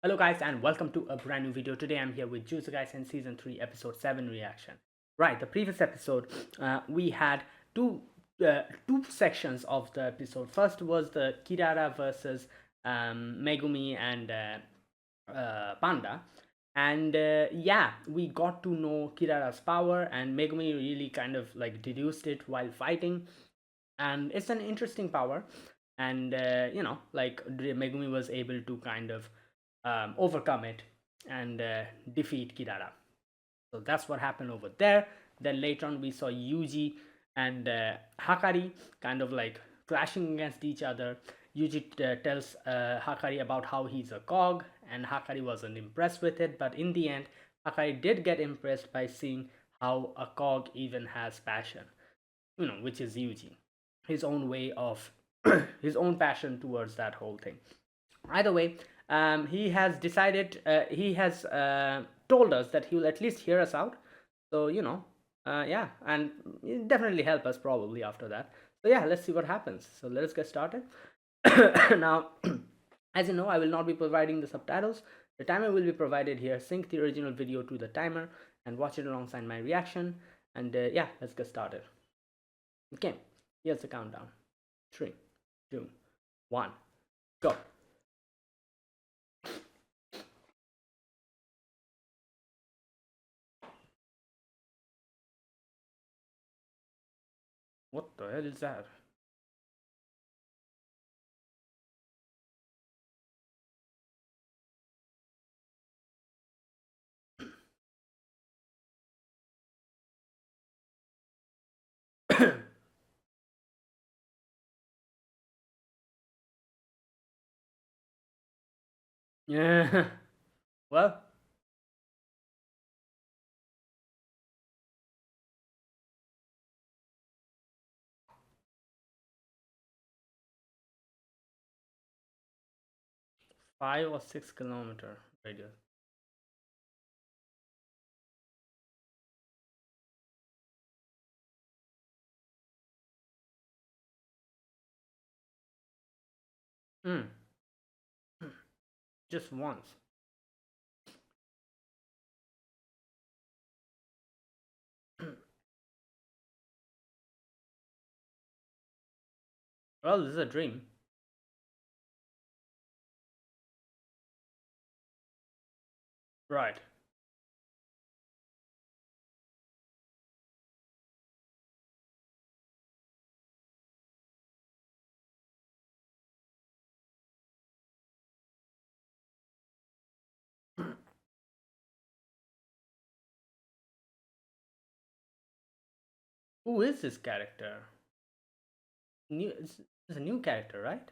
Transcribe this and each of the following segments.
Hello guys and welcome to a brand new video. Today I'm here with Jujutsu Kaisen Season 3 Episode 7 reaction. Right, the previous episode we had two sections of the episode. First was the Kirara versus Megumi and Panda. And yeah, we got to know Kirara's power, and Megumi really kind of like deduced it while fighting. And it's an interesting power. And like Megumi was able to kind of overcome it and defeat Kirara. So that's what happened over there. Then later on, we saw Yuji and Hakari kind of like clashing against each other. Yuji tells Hakari about how he's a cog, and Hakari wasn't impressed with it. But in the end, Hakari did get impressed by seeing how a cog even has passion, which is Yuji, his own way of his own passion towards that whole thing. Either way, he has decided, he has told us that he will at least hear us out. So, yeah, and definitely help us probably after that. So, yeah, let's see what happens. So, let us get started. Now, as you know, I will not be providing the subtitles. The timer will be provided here. Sync the original video to the timer and watch it alongside my reaction. And yeah, let's get started. Okay, here's the countdown. 3, 2, 1, go. What the hell is that? Yeah. Well, 5 or 6 kilometer radius. Hmm. Just once. Well, this is a dream. Right. Who is this character? New. It's a new character, right?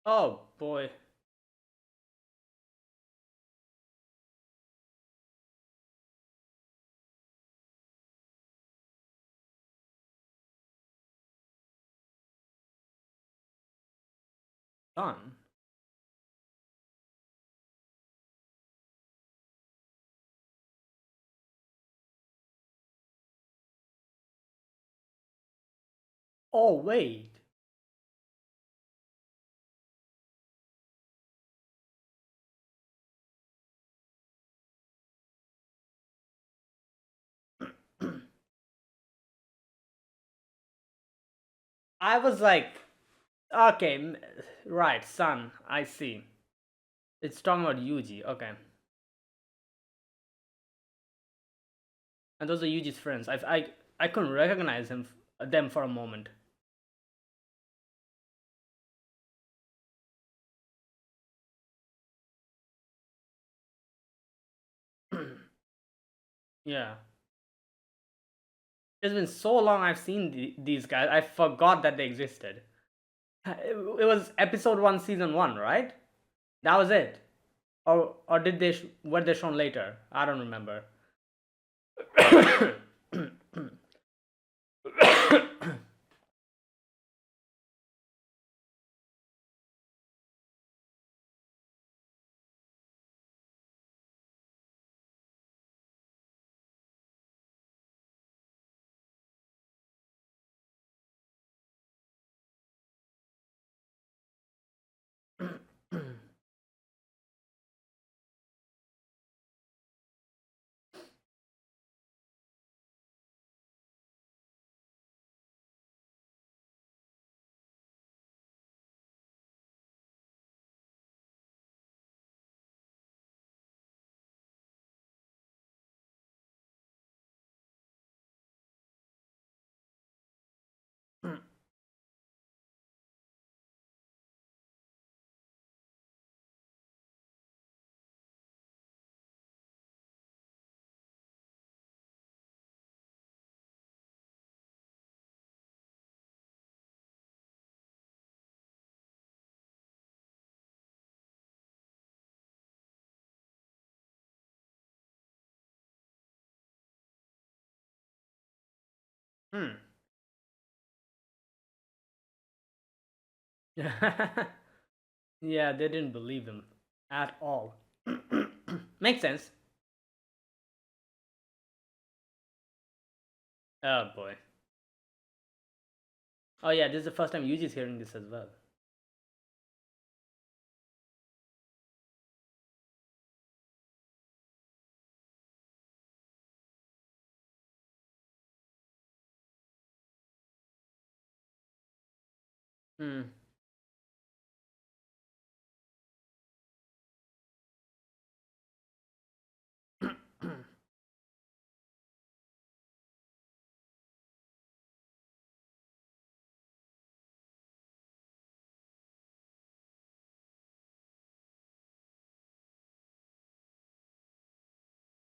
Oh boy. Son. Oh wait. I was like, okay, right, son. I see. It's talking about Yuji. Okay. And those are Yuji's friends. I couldn't recognize them for a moment. Yeah. It's been so long I've seen these guys. I forgot that they existed. It was episode 1, season 1, right? That was it. Or did they were they shown later? I don't remember. Hmm. Yeah, they didn't believe him at all. Makes sense. Oh boy. Oh yeah, this is the first time Yuji's hearing this as well. Hmm.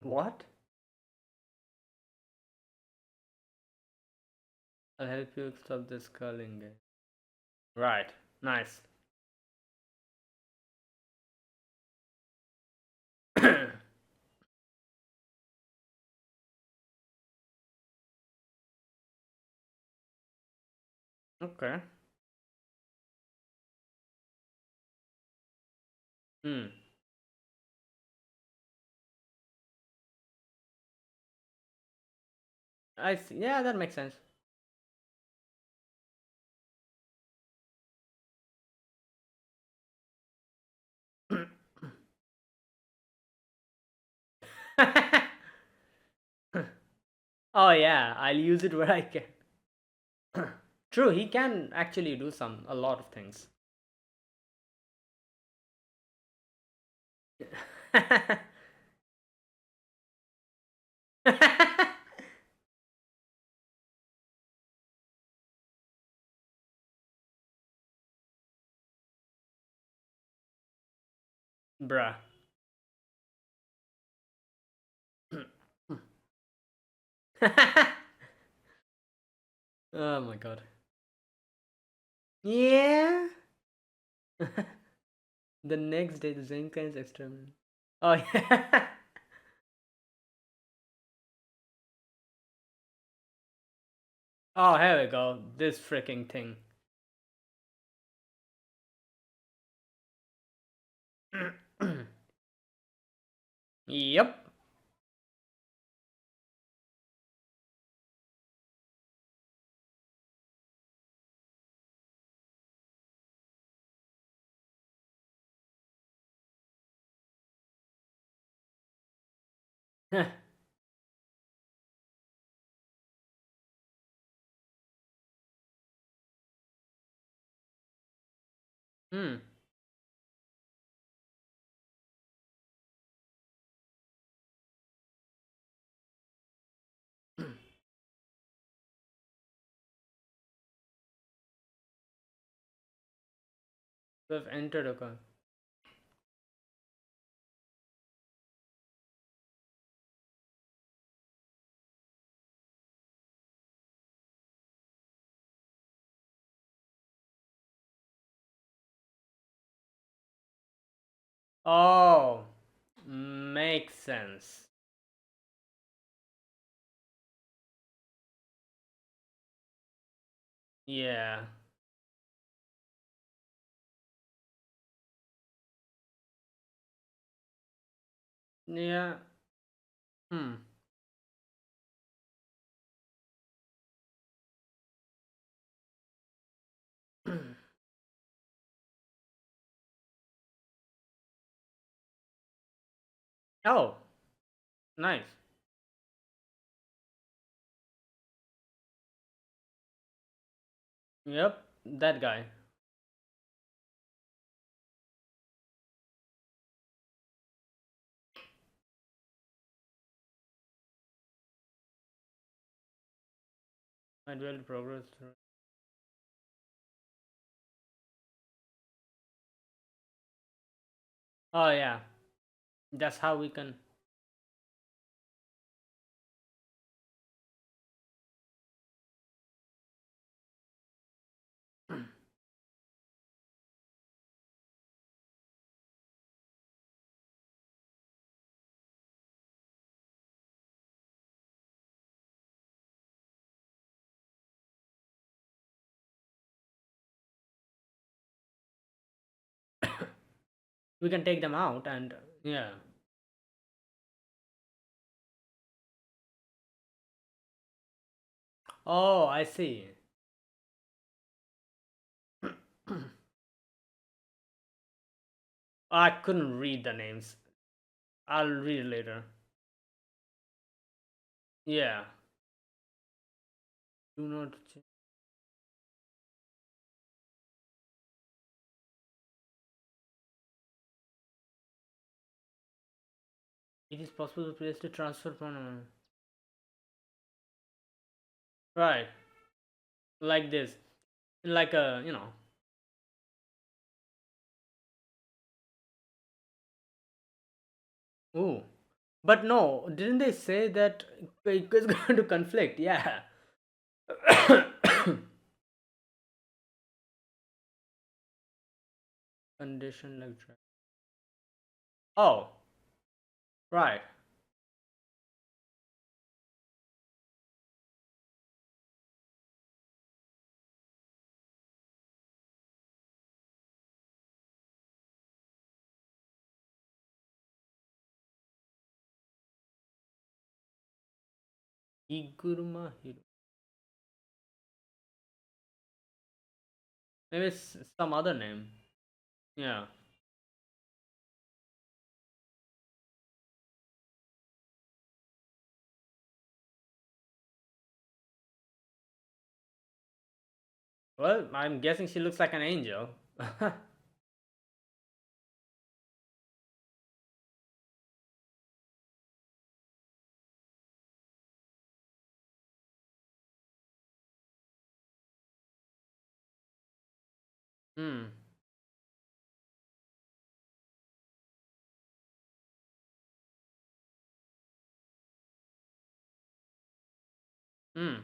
What? I'll help you stop this curling game. Right. Nice. Okay. Hmm. I see. Yeah, that makes sense. Oh yeah, I'll use it where I can. True, he can actually do a lot of things. Bruh. Oh my god. Yeah. The next day, the Zenkai's experiment. Oh yeah. Oh, here we go. This freaking thing. Yep. Hmm. We've entered a con. Oh, makes sense. Yeah. Yeah. Hmm. Oh, nice. Yep, that guy. I will progress through. Oh yeah, that's how we can. We can take them out and yeah. Oh, I see. I couldn't read the names. I'll read it later. Yeah. Do not. It is possible to place the transfer from. Right. Like this. Like a. Ooh. But no, didn't they say that it's going to conflict? Yeah. Condition like. Oh, right. Iguruma Hiro. Maybe it's some other name. Yeah. Well, I'm guessing she looks like an angel. Hmm. Hmm.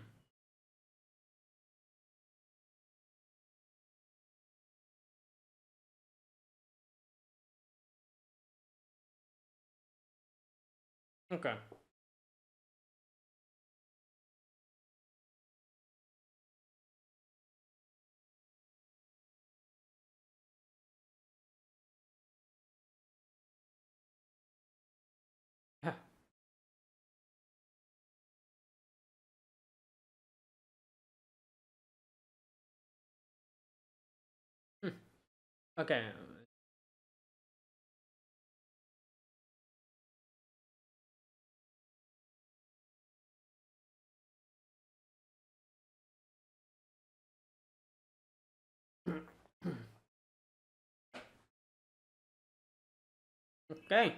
Okay. Hmm. Okay. Okay.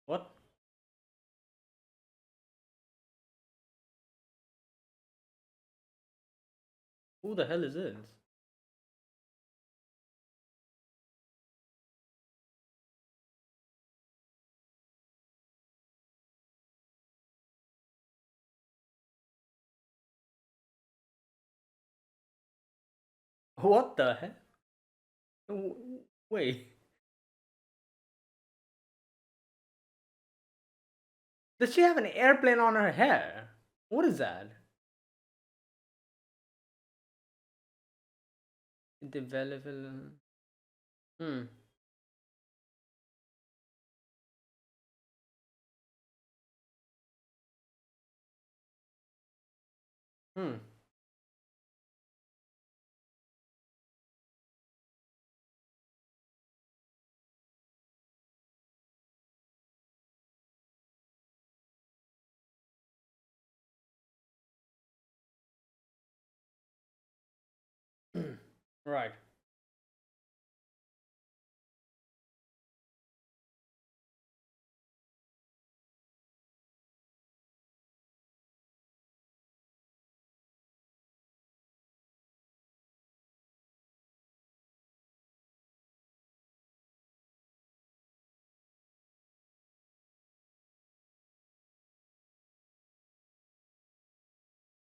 What? Who the hell is this? What the hell? Wait. Does she have an airplane on her hair? What is that? Developable. Hmm. Hmm. Right.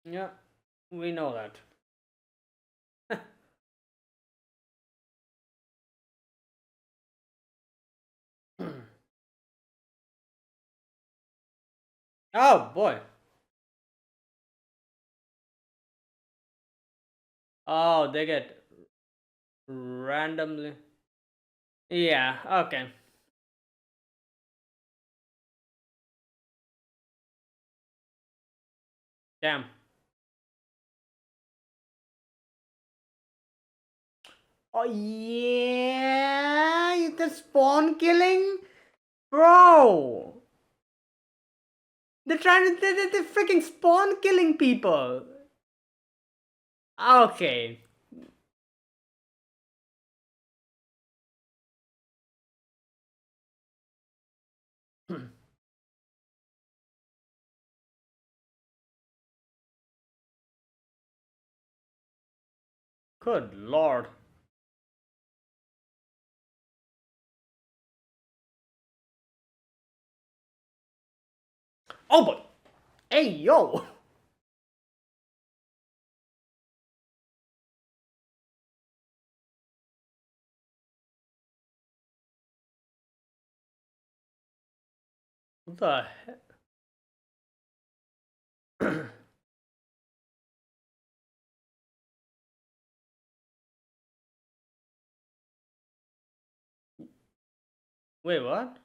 Yeah. We know that. Oh boy. Oh, they get randomly. Yeah, okay. Damn. Oh yeah, the spawn killing, bro. They're trying to they're freaking spawn killing people. Okay. Good lord. Oh boy. Hey yo. What the heck? Wait, what?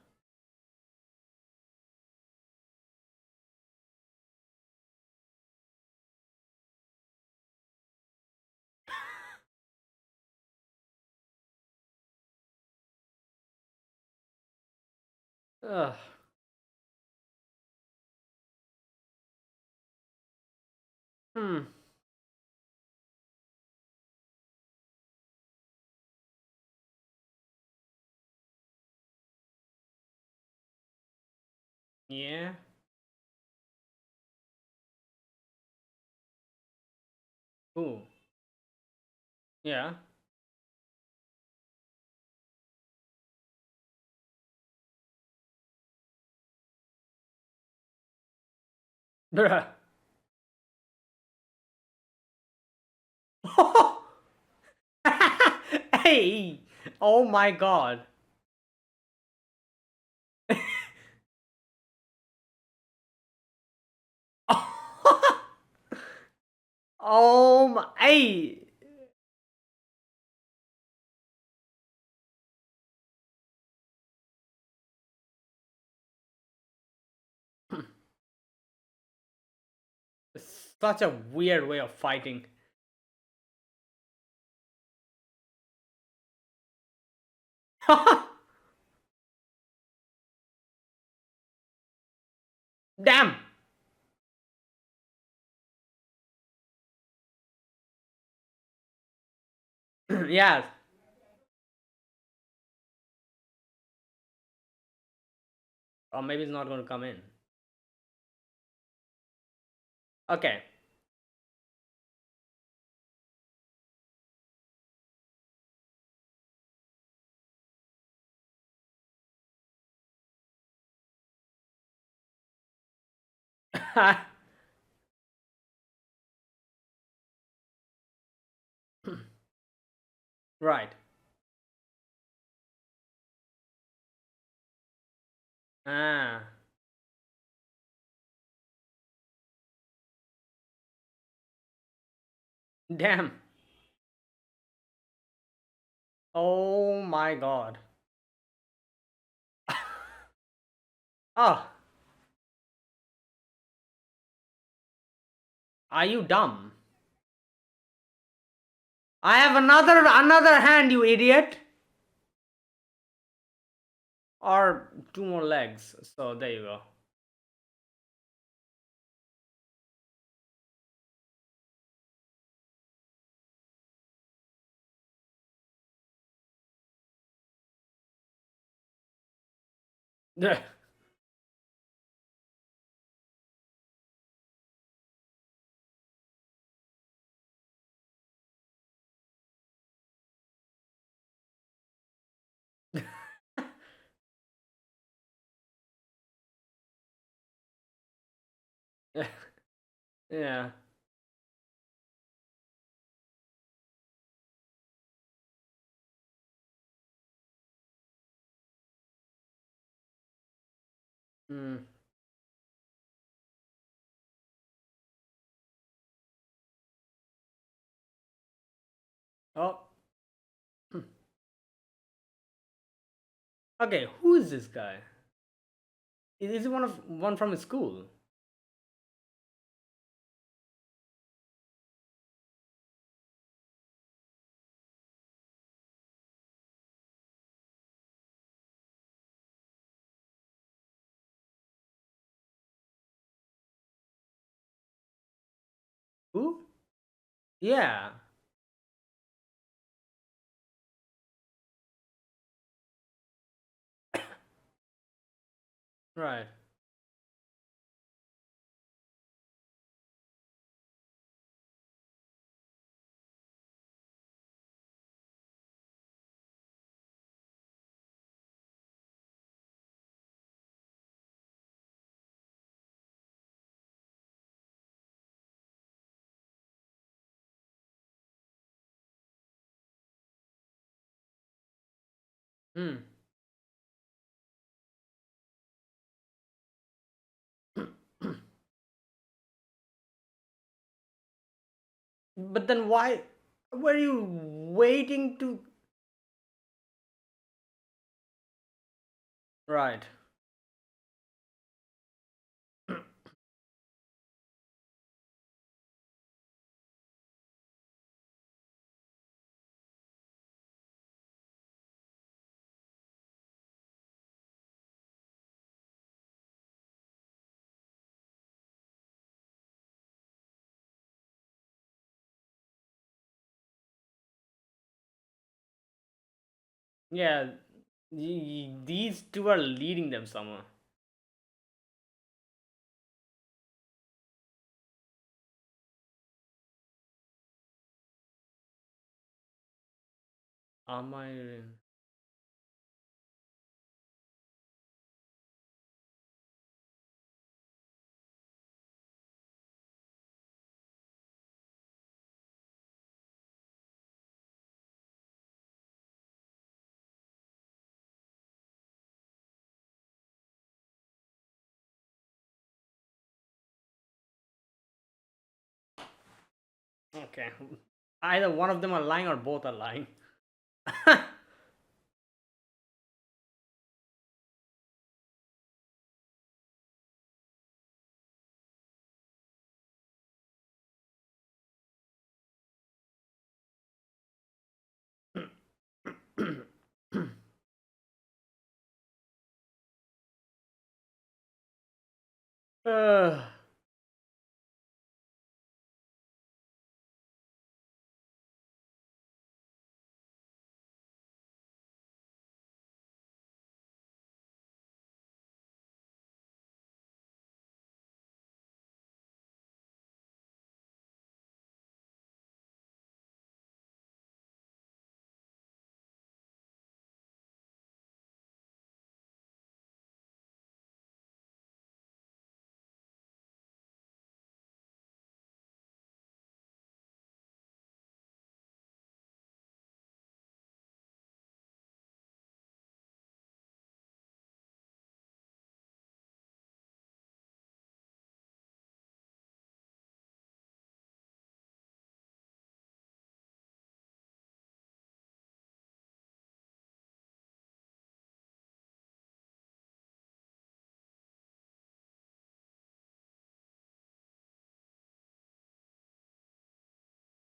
Ugh. Hmm. Yeah. Ooh. Yeah. Bruh. Hey. Oh my god. Oh my. Hey. Such a weird way of fighting. Damn. Yes. Or maybe it's not going to come in. Okay. Right. Ah. Damn. Oh my god. Oh. Are you dumb? I have another hand, you idiot. Or two more legs. So there you go. Yeah. Mm. Okay, who is this guy? Is he one from his school? Who? Yeah. Right. Hmm. But then why were you waiting to? Right. Yeah. These two are leading them somewhere. Am I? Okay. Either one of them are lying or both are lying. uh,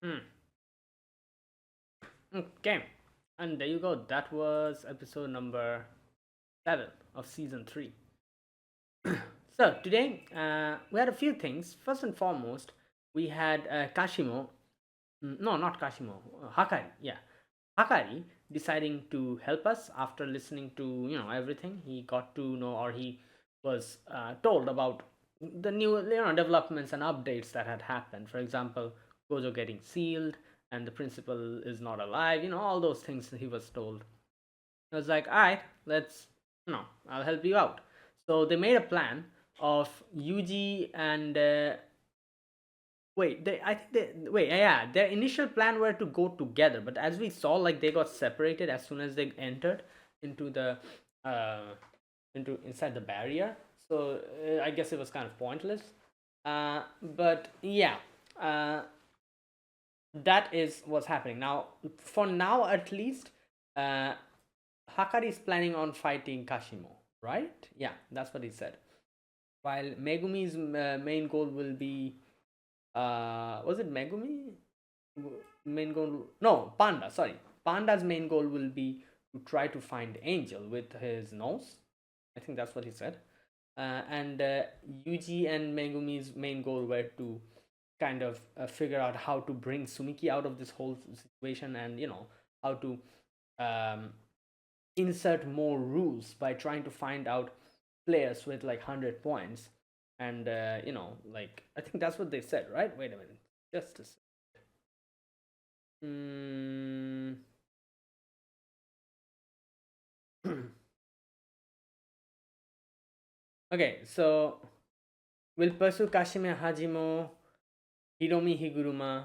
hmm. Okay. And there you go. That was episode number 7 of season 3. So today we had a few things. First and foremost, we had Kashimo. No, not Kashimo. Hakari. Yeah, Hakari deciding to help us after listening to everything. He got to know, or he was told about the new developments and updates that had happened. For example, Gojo getting sealed and the principal is not alive. All those things he was told. I was like, all right, let's, I'll help you out. So they made a plan of Yuji and wait, I think wait, yeah, their initial plan were to go together, but as we saw, like they got separated as soon as they entered into the uh, into inside the barrier. So I guess it was kind of pointless. But yeah, uh, that is what's happening now. For now, at least, uh, Hakari is planning on fighting Kashimo, right? Yeah, that's what he said. While Megumi's main goal will be, was it Megumi? Main goal? No, Panda. Sorry, Panda's main goal will be to try to find Angel with his nose. I think that's what he said. And Yuji and Megumi's main goal were to kind of figure out how to bring Sumiki out of this whole situation, and how to um, insert more rules by trying to find out players with like 100 points. And like, I think that's what they said, right? Wait a minute, just a mm. Okay, so we'll pursue Kashime Hajimo, Hiromi Higuruma,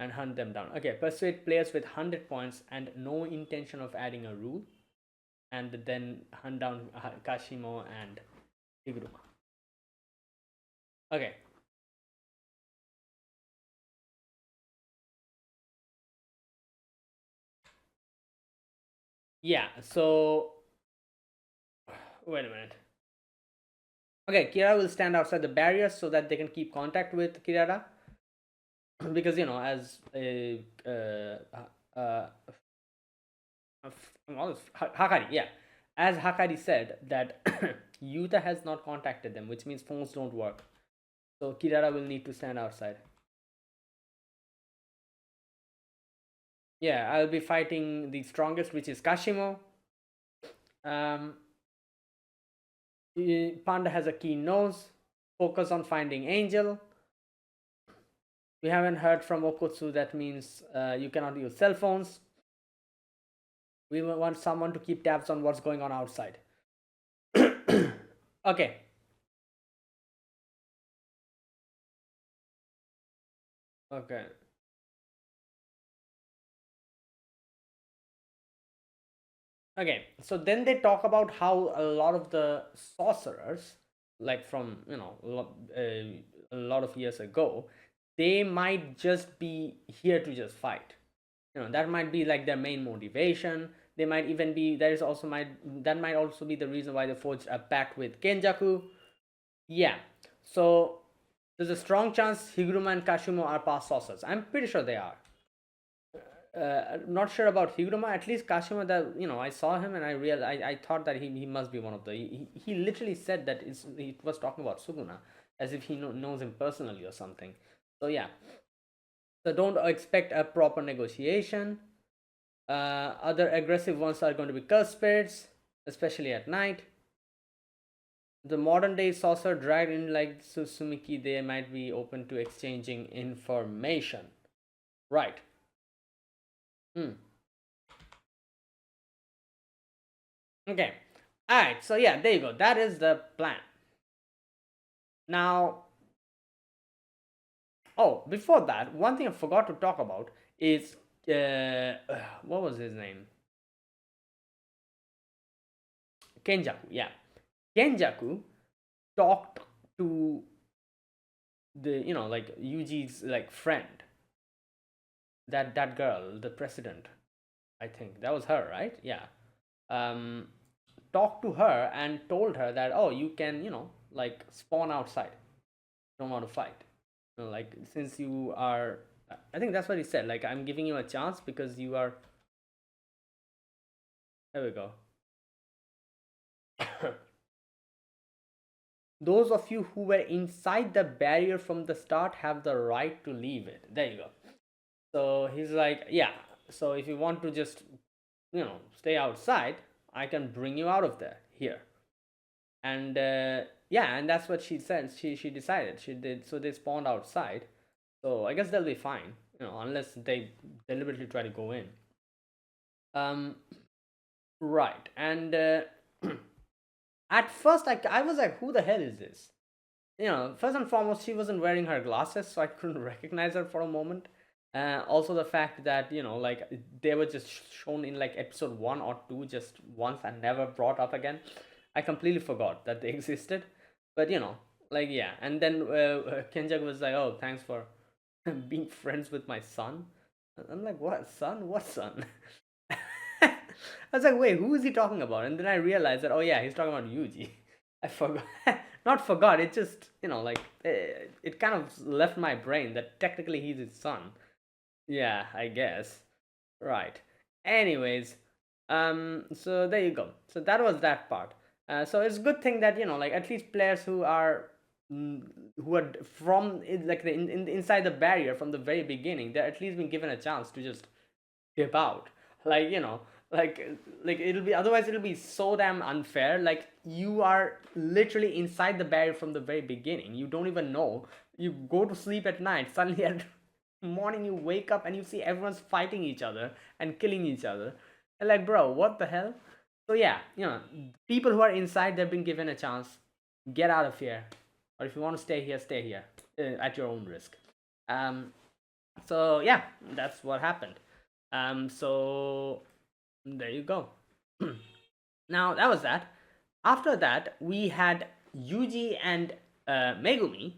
and hunt them down. Okay, persuade players with 100 points and no intention of adding a rule, and then hunt down Kashimo and Higuruma. Okay. Yeah, so wait a minute. Okay, Kira will stand outside the barriers so that they can keep contact with Kirara. Because, as Hakari, yeah. As Hakari said, that Yuta has not contacted them, which means phones don't work. So Kirara will need to stand outside. Yeah, I'll be fighting the strongest, which is Kashimo. Um, Panda has a keen nose. Focus on finding Angel. We haven't heard from Okotsu. That means you cannot use cell phones. We want someone to keep tabs on what's going on outside. Okay. Okay. Okay. So then they talk about how a lot of the sorcerers, like from a lot of years ago, they might just be here to just fight. That might be like their main motivation. They might even be, there is also might that might also be the reason why they forged a pact with Kenjaku. Yeah, so there's a strong chance Higuruma and Kashimo are past sorcerers. I'm pretty sure they are. Not sure about Higuruma. At least Kashima, that I saw him and I realized, I thought that he must be one of the. He literally said that he was talking about Suguna as if he knows him personally or something. So yeah, so don't expect a proper negotiation. Other aggressive ones are going to be curse spirits, especially at night. The modern day sorcerer dragged in like Susumiki, they might be open to exchanging information. Right. Hmm. Okay. Alright, so yeah, there you go. That is the plan. Now, oh, before that, one thing I forgot to talk about is what was his name? Kenjaku, yeah. Kenjaku talked to the like Yuji's like friend, that girl, the president. I think that was her, right? Yeah. um Talked to her and told her that, oh, you can like spawn outside, don't want to fight, like, since you are, I think that's what he said, like, I'm giving you a chance because you are, there we go. Those of you who were inside the barrier from the start have the right to leave it. There you go. So he's like, yeah, so if you want to just stay outside, I can bring you out of there here. And yeah, and that's what she said. She decided, she did. So they spawned outside, so I guess they'll be fine, unless they deliberately try to go in. um right. And at first I was like, who the hell is this? First and foremost, she wasn't wearing her glasses, so I couldn't recognize her for a moment. Also, the fact that like, they were just shown in like episode 1 or 2 just once and never brought up again. I completely forgot that they existed. But like, yeah. And then Kenjaku was like, "Oh, thanks for being friends with my son." I'm like, "What son? What son?" I was like, wait, who is he talking about? And then I realized that, oh yeah, he's talking about Yuji. I forgot. Not forgot. It just, like, it kind of left my brain that technically he's his son. Yeah, I guess. Right. Anyways, so there you go. So that was that part. So it's a good thing that, like, at least players mm, who are from like inside the barrier from the very beginning, they're at least been given a chance to just dip out. Like, like it'll be, otherwise it'll be so damn unfair. Like, you are literally inside the barrier from the very beginning. You don't even know. You go to sleep at night, suddenly at morning you wake up and you see everyone's fighting each other and killing each other. And like, bro, what the hell? So yeah, people who are inside, they've been given a chance. Get out of here, or if you want to stay here at your own risk. um so yeah, that's what happened. So there you go. Now that was that. After that, we had Yuji and Megumi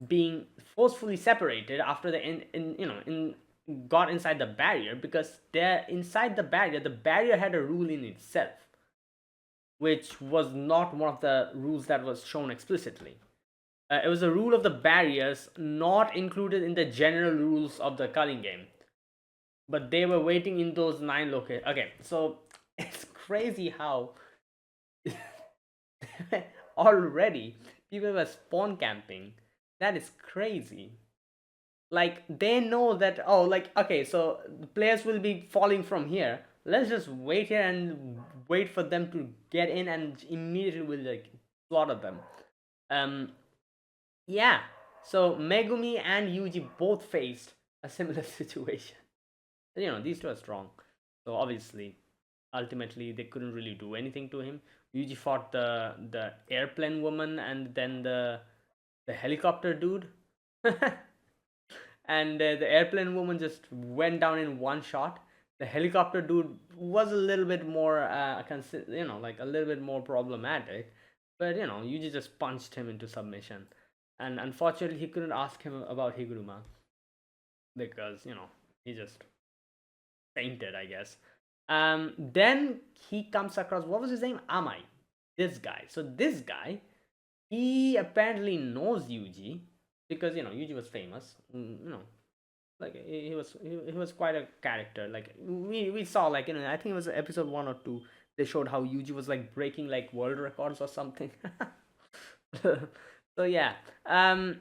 being forcefully separated after the in got inside the barrier, because they're inside the barrier. The barrier had a rule in itself, which was not one of the rules that was shown explicitly. It was a rule of the barriers not included in the general rules of the culling game, but they were waiting in those 9 locations. Okay, so it's crazy how already people were spawn camping. That is crazy. Like, they know that, oh, like, okay, so the players will be falling from here. Let's just wait here and wait for them to get in, and immediately we'll, like, slaughter them. Um, yeah. So Megumi and Yuji both faced a similar situation. These two are strong. So obviously, ultimately, they couldn't really do anything to him. Yuji fought the airplane woman and then the helicopter dude. And the airplane woman just went down in one shot. The helicopter dude was a little bit more, like a little bit more problematic, but Yuji just punched him into submission, and unfortunately he couldn't ask him about Higuruma because he just fainted, I guess. Then he comes across, what was his name? Amai. This guy. So this guy, he apparently knows Yuji because Yuji was famous. Like he was quite a character. Like we saw, like, I think it was episode 1 or 2. They showed how Yuji was like breaking like world records or something. So yeah, so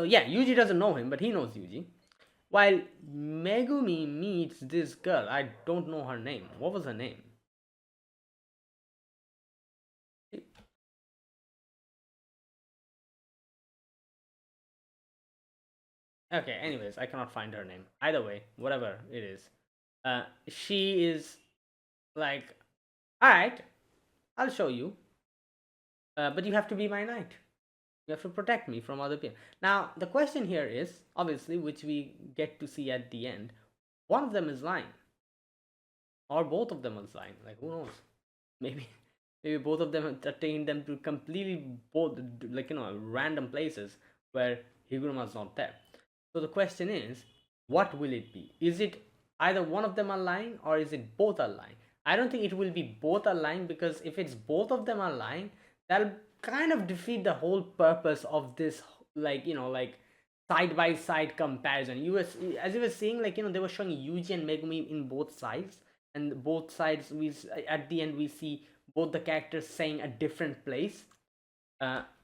yeah, Yuji doesn't know him, but he knows Yuji. While Megumi meets this girl, I don't know her name. What was her name? Okay, anyways, I cannot find her name. Either way, whatever it is. She is like, alright, I'll show you. But you have to be my knight. You have to protect me from other people. Now, the question here is, obviously, which we get to see at the end, one of them is lying. Or both of them is lying. Like, who knows? Maybe maybe both of them have taken them to completely both, like, random places where Higuruma's not there. So the question is, what will it be? Is it either one of them are lying, or is it both are lying? I don't think it will be both are lying, because if it's both of them are lying, that'll kind of defeat the whole purpose of this, like, like side by side comparison. As you were saying, like, they were showing Yuji and Megumi in both sides, and both sides, at the end we see both the characters saying a different place.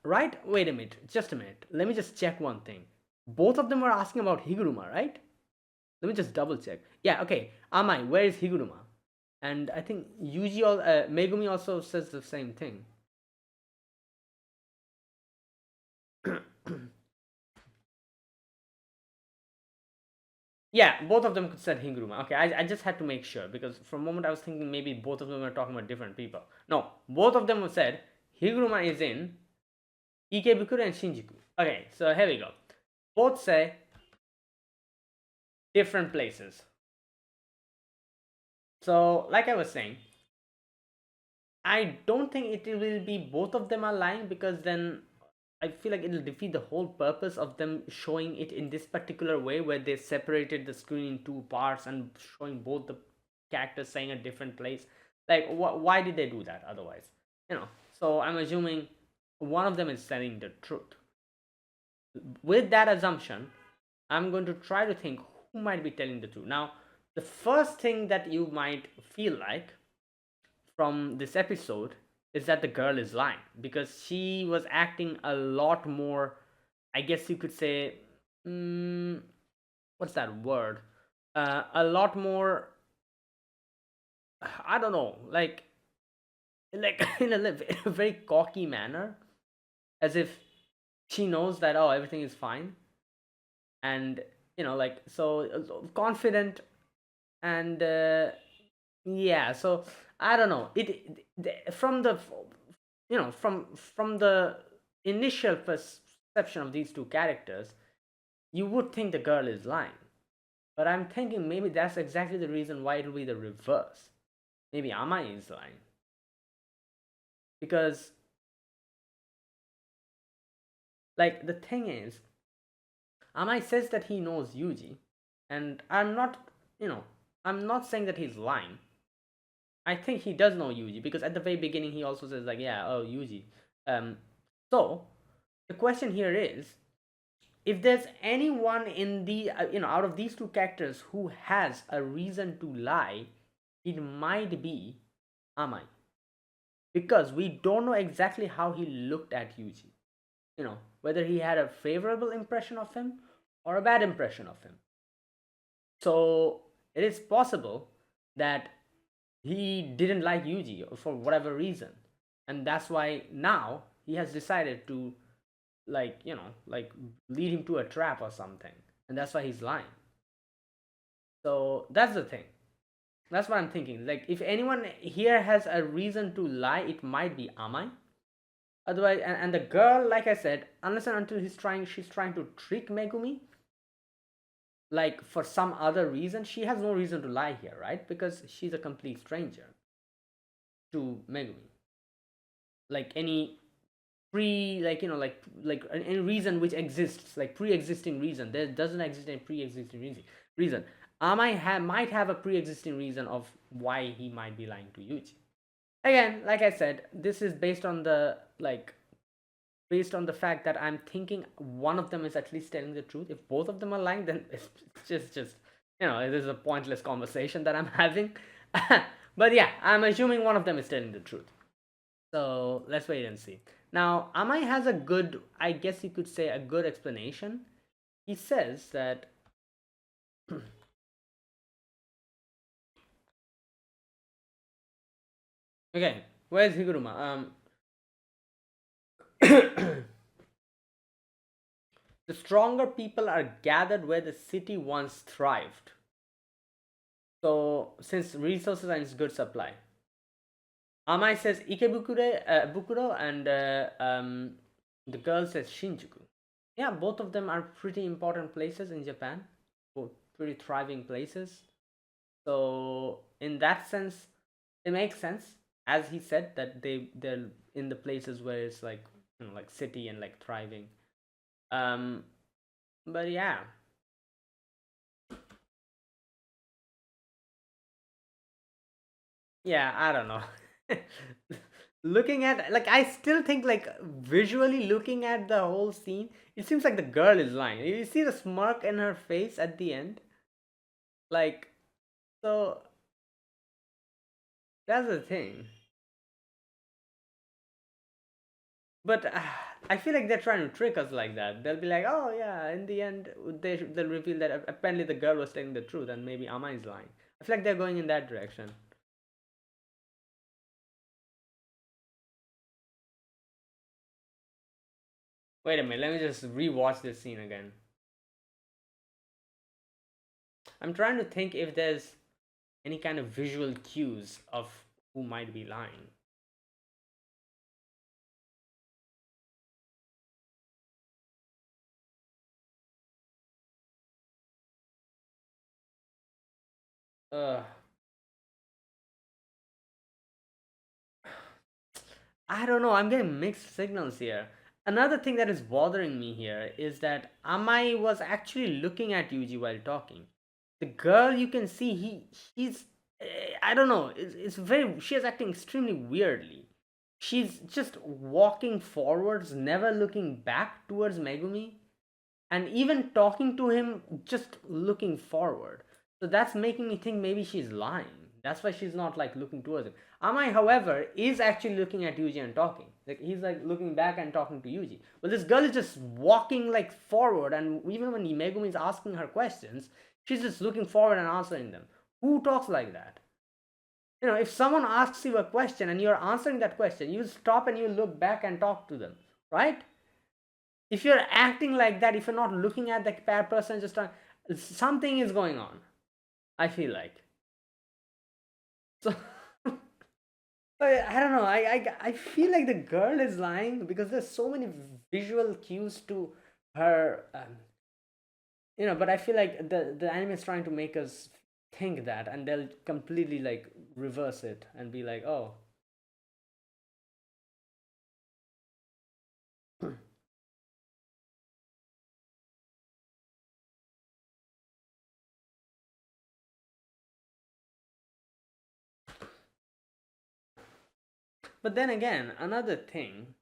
Right? Wait a minute, just a minute. Let me just check one thing. Both of them were asking about Higuruma, right? Let me just double check. Yeah, okay. Amai, where is Higuruma? And I think Megumi also says the same thing. Yeah, both of them said Higuruma. Okay, I just had to make sure, because for a moment I was thinking maybe both of them were talking about different people. No, both of them said Higuruma is in Ikebukuro and Shinjuku. Okay, so here we go. Both say different places. So, like I was saying, I don't think it will be both of them are lying, because then I feel like it'll defeat the whole purpose of them showing it in this particular way, where they separated the screen in 2 parts and showing both the characters saying a different place. Like, why did they do that otherwise? So I'm assuming one of them is telling the truth. With that assumption, I'm going to try to think who might be telling the truth. Now, the first thing that you might feel like from this episode is that the girl is lying, because she was acting a lot more, I guess you could say, what's that word? A lot more, I don't know, like in a very cocky manner, as if she knows that, oh, everything is fine, and like, so confident, and yeah. So I don't know, from the from the initial perception of these two characters, you would think the girl is lying, but I'm thinking maybe that's exactly the reason why it'll be the reverse. Maybe Amai is lying, because, like, the thing is, Amai says that he knows Yuji, and I'm not saying that he's lying. I think he does know Yuji, because at the very beginning he also says, like, yeah, oh, Yuji. So the question here is, if there's anyone in the out of these two characters who has a reason to lie, it might be Amai, because we don't know exactly how he looked at Yuji. Whether he had a favorable impression of him or a bad impression of him. So it is possible that he didn't like Yuji for whatever reason, and that's why now he has decided to, like lead him to a trap or something, and that's why he's lying. So that's the thing. That's what I'm thinking. Like, if anyone here has a reason to lie, it might be Amai. Otherwise, and the girl, like I said, unless and until she's trying to trick Megumi, like, for some other reason, she has no reason to lie here, right? Because she's a complete stranger to Megumi. Like, any like any reason which exists, like pre-existing reason, there doesn't exist any pre-existing reason. Amai might have a pre-existing reason of why he might be lying to Yuji. Again, like I said, this is based on the fact that I'm thinking one of them is at least telling the truth. If both of them are lying, then it's just it is a pointless conversation that I'm having. But yeah, I'm assuming one of them is telling the truth. So let's wait and see. Now, Amai has a good, I guess you could say, a good explanation. He says that okay, where's Higuruma? The stronger people are gathered where the city once thrived. So, since resources are in good supply. Amai says Bukuro, and the girl says Shinjuku. Yeah, both of them are pretty important places in Japan, both pretty thriving places. So in that sense, it makes sense, as he said, that they're in the places where it's like, like city and like thriving. But yeah. Yeah, I don't know. Looking at, like, I still think, like, visually looking at the whole scene, it seems like the girl is lying. You see the smirk in her face at the end, like, so that's the thing. But I feel like they're trying to trick us like that. They'll be like, oh yeah, in the end they'll reveal that apparently the girl was telling the truth and maybe Ama is lying. I feel like they're going in that direction. Wait a minute, let me just rewatch this scene again. I'm trying to think if there's any kind of visual cues of who might be lying. Uh, I don't know. I'm getting mixed signals here. Another thing that is bothering me here is that Amai was actually looking at Yuji while talking. The girl, you can see he's I don't know. It's very. She is acting extremely weirdly. She's just walking forwards, never looking back towards Megumi, and even talking to him, just looking forward. So that's making me think maybe she's lying. That's why she's not like looking towards him. Amai, however, is actually looking at Yuji and talking. Like he's like looking back and talking to Yuji. But this girl is just walking like forward, and even when Megumi is asking her questions, she's just looking forward and answering them. Who talks like that? If someone asks you a question and you're answering that question, you stop and you look back and talk to them, right? If you're acting like that, if you're not looking at the person, just something is going on, I feel like. So I don't know. I feel like the girl is lying because there's so many visual cues to her. But I feel like the anime is trying to make us think that, and they'll completely like reverse it and be like, oh. But then again, another thing,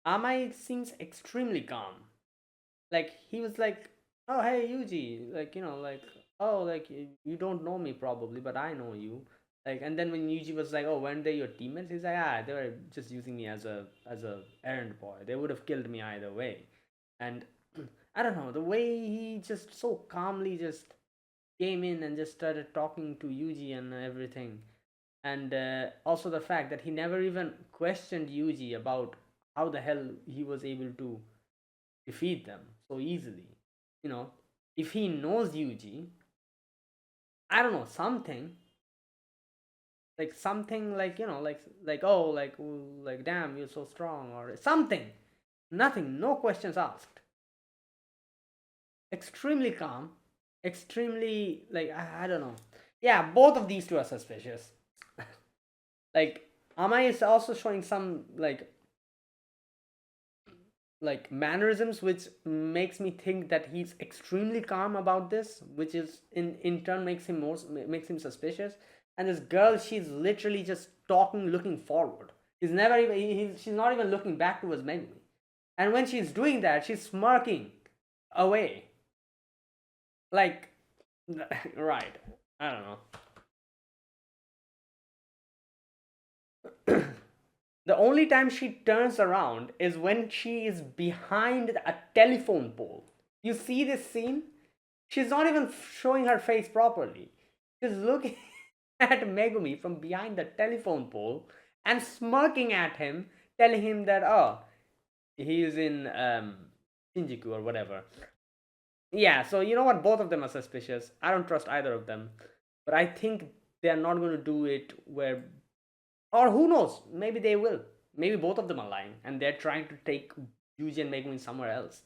Amai seems extremely calm. Like he was like, "Oh hey Yuji," like like, "Oh like you don't know me probably, but I know you." Like, and then when Yuji was like, "Oh, weren't they your teammates?" He's like, "Ah, they were just using me as a errand boy. They would have killed me either way." And I don't know, the way he just so calmly just came in and just started talking to Yuji and everything, and also the fact that he never even questioned Yuji about how the hell he was able to defeat them so easily. You know, if he knows Yuji, I don't know, something like like oh like ooh, like damn you're so strong or something. Nothing, no questions asked. Extremely calm, extremely like I don't know. Yeah, both of these two are suspicious. Like Amai is also showing some like mannerisms which makes me think that he's extremely calm about this, which is in turn makes him suspicious. And this girl, she's literally just talking, looking forward. He's never even she's not even looking back towards Megumi. And when she's doing that, she's smirking away, like right, I don't know. The only time she turns around is when she is behind a telephone pole. You see this scene? She's not even showing her face properly. She's looking at Megumi from behind the telephone pole and smirking at him, telling him that, oh, he is in Shinjuku or whatever. Yeah, so you know what? Both of them are suspicious. I don't trust either of them. But I think they're not going to do it where, or who knows, maybe they will. Maybe both of them are lying and they're trying to take Yuji and Megumi somewhere else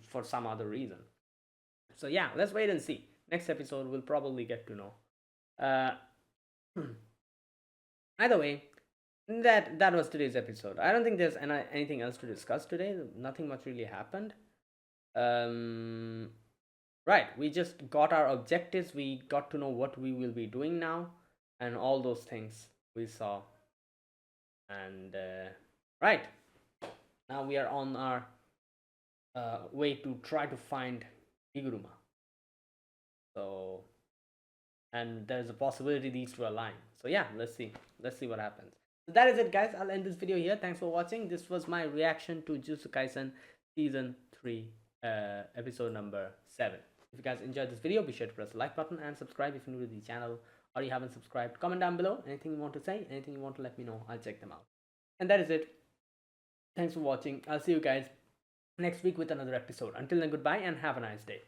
for some other reason. So yeah, let's wait and see. Next episode we'll probably get to know. Uh, Either way, that was today's episode. I don't think there's anything else to discuss today. Nothing much really happened. Um, right, we just got our objectives. We got to know what we will be doing now, and all those things we saw. And right now we are on our way to try to find Higuruma. So, and there's a possibility these two are lying. So yeah, let's see what happens. So that is it, guys. I'll end this video here. Thanks for watching. This was my reaction to Jujutsu Kaisen season 3 episode number 7. If you guys enjoyed this video, be sure to press the like button and subscribe if you're new to the channel or you haven't subscribed. Comment down below anything you want to say, anything you want to let me know. I'll check them out. And that is it. Thanks for watching. I'll see you guys next week with another episode. Until then, goodbye and have a nice day.